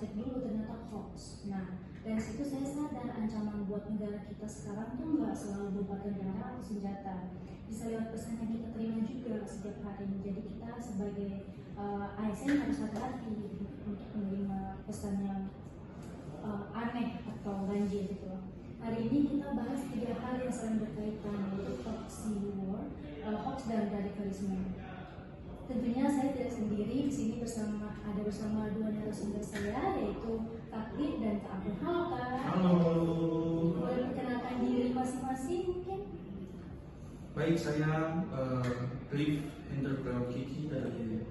cek dulu ternyata hoax. Nah, dari situ saya sadar ancaman buat negara kita sekarang tuh nggak selalu berupa kendaraan atau senjata, bisa lewat pesan yang kita terima juga setiap hari. Jadi kita sebagai ASN harus hati-hati untuk menerima pesan yang aneh atau ganjil gitu. Hari ini kita bahas 3 hal yang saling berkaitan, yaitu proxy war, hoax dan radikalisme. Tentunya saya tidak sendiri, di sini bersama 2 narasumber saya, yaitu Kak Cliff dan Kak Abdul. Halo Kak. Halo. Boleh perkenalkan diri masing-masing mungkin? Baik, saya Cliff Hendra Kiki dari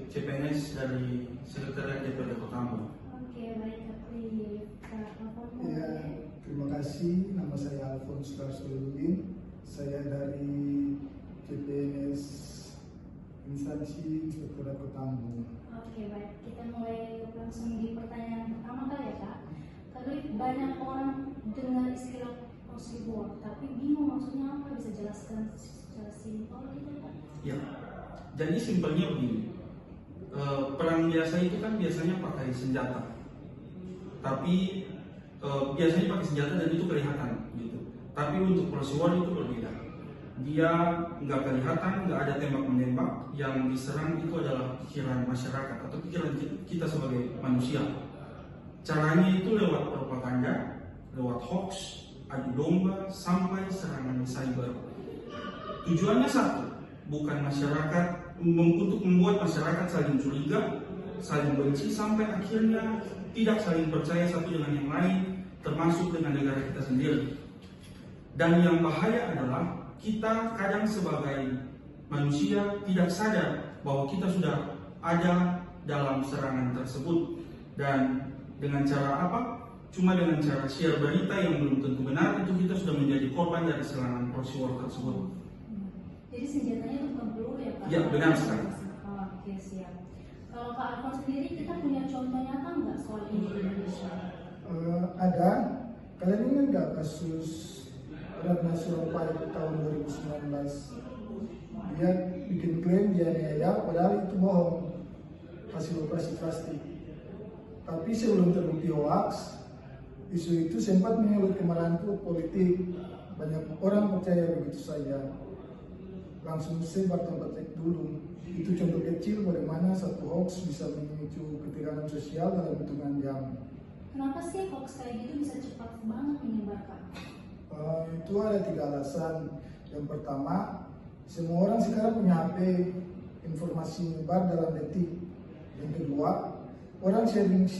CPNS dari Sekretariat DPRD Kota Ambon. Oke, baik Kak Cliff. Kak Alfons. Ya, terima kasih. Nama saya Alfons Tarsuludin. Saya dari CPNS Instansi Inspektorat Kota Ambon. Oke, baik. Kita mulai langsung di pertanyaan pertama kali ya Kak. Kalau banyak orang dengar istilah proxy war, tapi bingung maksudnya apa, bisa jelaskan secara simpel gitu Kak? Ya, jadi simpelnya begini. Perang biasa itu kan biasanya pakai senjata, tapi biasanya pakai senjata dan itu kelihatan gitu. Tapi untuk proxy war itu berbeda. Dia nggak kelihatan, nggak ada tembak menembak. Yang diserang itu adalah pikiran masyarakat atau pikiran kita sebagai manusia. Caranya itu lewat propaganda, lewat hoax, adu domba, sampai serangan cyber. Tujuannya satu, bukan masyarakat, untuk membuat masyarakat saling curiga, saling benci, sampai akhirnya tidak saling percaya satu dengan yang lain, termasuk dengan negara kita sendiri. Dan yang bahaya adalah kita kadang sebagai manusia tidak sadar bahwa kita sudah ada dalam serangan tersebut. Dan dengan cara apa? Cuma dengan cara share berita yang belum tentu benar, itu kita sudah menjadi korban dari serangan proxy war tersebut. Jadi senjatanya itu bukan peluru ya Pak? Ya, benar sekali. Oke, siap. Kalau Kak Alfons sendiri, kita punya contoh nyata nggak soal ini di Indonesia? Ada. Kalian ingat nggak kasus Ratna Sarumpait tahun 2019? Dia bikin klaim dia niaya, padahal itu bohong, hasil operasi plastik. Tapi sebelum terbukti hoax, isu itu sempat menyulut kemarahan politik. Banyak orang percaya begitu saja, langsung sebar tanpa cek dulu. Itu contoh kecil bagaimana satu hoax bisa memicu ketegangan sosial dalam hitungan jam. Kenapa sih hoax kayak gitu bisa cepat banget menyebarkan? Itu ada 3 alasan. Yang pertama, semua orang sekarang punya HP, informasi menyebar dalam detik. Yang kedua, orang sering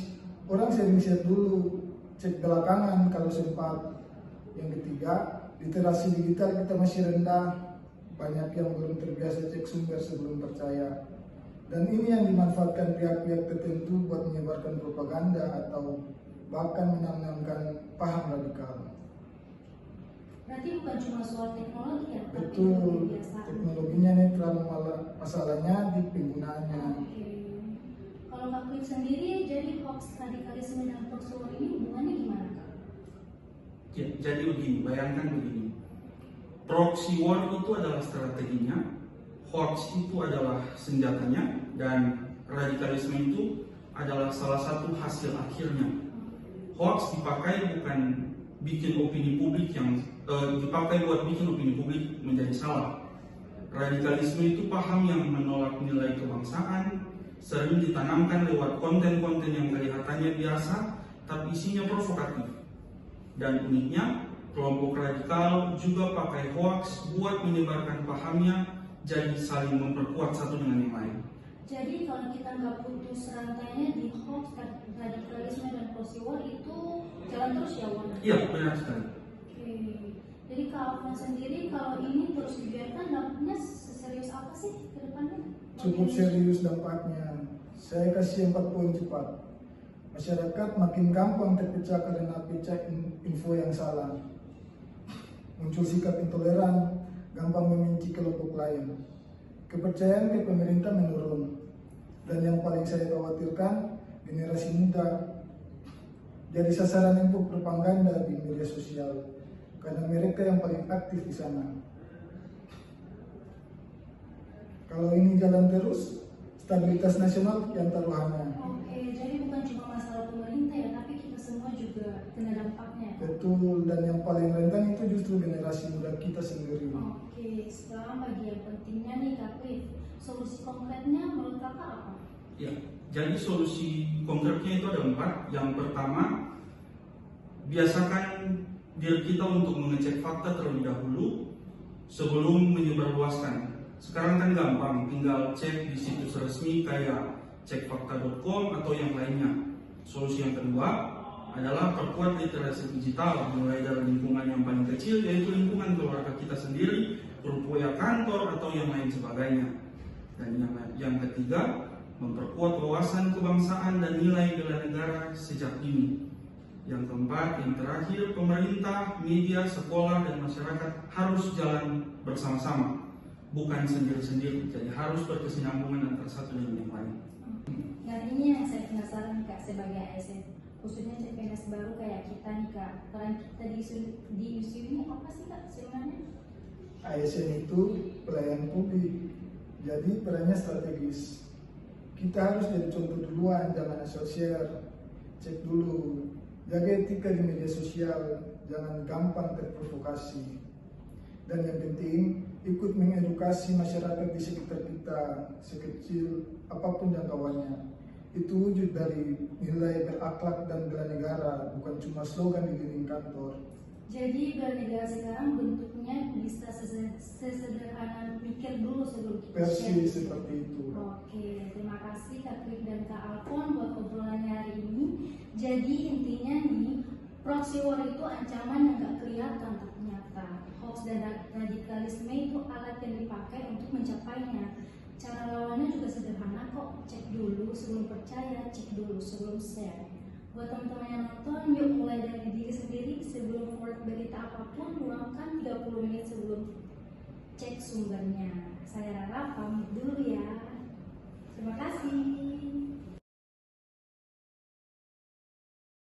share dulu, cek belakangan kalau sempat. Yang ketiga, literasi digital kita masih rendah, banyak yang belum terbiasa cek sumber sebelum percaya. Dan ini yang dimanfaatkan pihak-pihak tertentu buat menyebarkan propaganda atau bahkan menanamkan paham radikal. Berarti bukan cuma soal teknologi ya? Betul, teknologinya netral, masalahnya di penggunaannya. Oke. Kalau Kak Cliff sendiri, jadi hoax, radikalisme dan proxy war ini hubungannya gimana Kak? Ya, jadi begini, bayangkan begini. Proxy war itu adalah strateginya, hoax itu adalah senjatanya, dan radikalisme itu adalah salah satu hasil akhirnya. Hoax dipakai bukan bikin opini publik dipakai buat bikin opini publik menjadi salah. Radikalisme itu paham yang menolak nilai kebangsaan, sering ditanamkan lewat konten-konten yang kelihatannya biasa, tapi isinya provokatif. Dan uniknya, kelompok radikal juga pakai hoax buat menyebarkan pahamnya, jadi saling memperkuat satu dengan yang lain. Jadi kalau kita nggak putus rantainya di hoax, radikalisme dan proxy war itu jalan terus ya Wan? Iya, benar sekali. Oke. Jadi Kak Alfons sendiri, kalau ini terus dibiarkan, dampaknya seserius apa sih ke depannya? Cukup serius dampaknya. Saya kasih 4 poin cepat. Masyarakat makin gampang terpecah karena pecah info yang salah. Muncul sikap intoleran, gampang membenci kelompok lain. Kepercayaan ke pemerintah menurun. Dan yang paling saya khawatirkan, generasi muda jadi sasaran info propaganda di media sosial, karena mereka yang paling aktif di sana. Kalau ini jalan terus, stabilitas nasional yang taruhannya. Oke, jadi bukan cuma masalah pemerintah ya, tapi kita semua juga kena dampaknya. Betul, dan yang paling rentan itu justru generasi muda kita sendiri. Oke, sekarang bagian pentingnya nih Kak Cliff, solusi konkretnya menurut Kakak apa? Ya, jadi solusi konkretnya itu ada 4. Yang pertama, biasakan diri kita untuk mengecek fakta terlebih dahulu sebelum menyebarluaskan. Sekarang kan gampang, tinggal cek di situs resmi kayak cekfakta.com atau yang lainnya. Solusi yang kedua adalah perkuat literasi digital, mulai dari lingkungan yang paling kecil, yaitu lingkungan keluarga kita sendiri, grup WA kantor, atau yang lain sebagainya. Dan yang ketiga, memperkuat wawasan kebangsaan dan nilai bela negara sejak dini. Yang keempat, yang terakhir, pemerintah, media, sekolah, dan masyarakat harus jalan bersama-sama, bukan sendiri-sendiri. Jadi harus berkesinambungan antara satu dengan yang lain. Yang ini yang saya penasaran nih Kak, sebagai ASN, khususnya CPNS baru kayak kita nih Kak, peran kita di USU ini apa sih Kak sebenarnya? ASN itu pelayan publik, jadi perannya strategis. Kita harus jadi contoh duluan, jangan asal share, cek dulu, jaga etika di media sosial, jangan gampang terprovokasi. Dan yang penting, ikut mengedukasi masyarakat di sekitar kita, sekecil apapun jangkauannya. Itu wujud dari nilai berakhlak dan bela negara, bukan cuma slogan di dinding kantor. Jadi bela negara sekarang bentuknya bisa sesederhana mikir dulu sebelum kita Versi share. seperti itu. Oke, terima kasih Kak Cliff dan Kak Alfon buat obrolannya hari ini. Jadi intinya nih, proxy war itu ancaman yang gak kelihatan tapi nyata. Hoax dan radikalisme itu alat yang dipakai untuk mencapainya. Cara lawannya juga sederhana kok, cek dulu sebelum percaya, cek dulu sebelum share. Buat teman-teman yang nonton, yuk mulai dari diri sendiri. Sebelum forward berita apapun, luangkan 30 menit sebelum cek sumbernya. Saya Rara, pamit dulu ya. Terima kasih.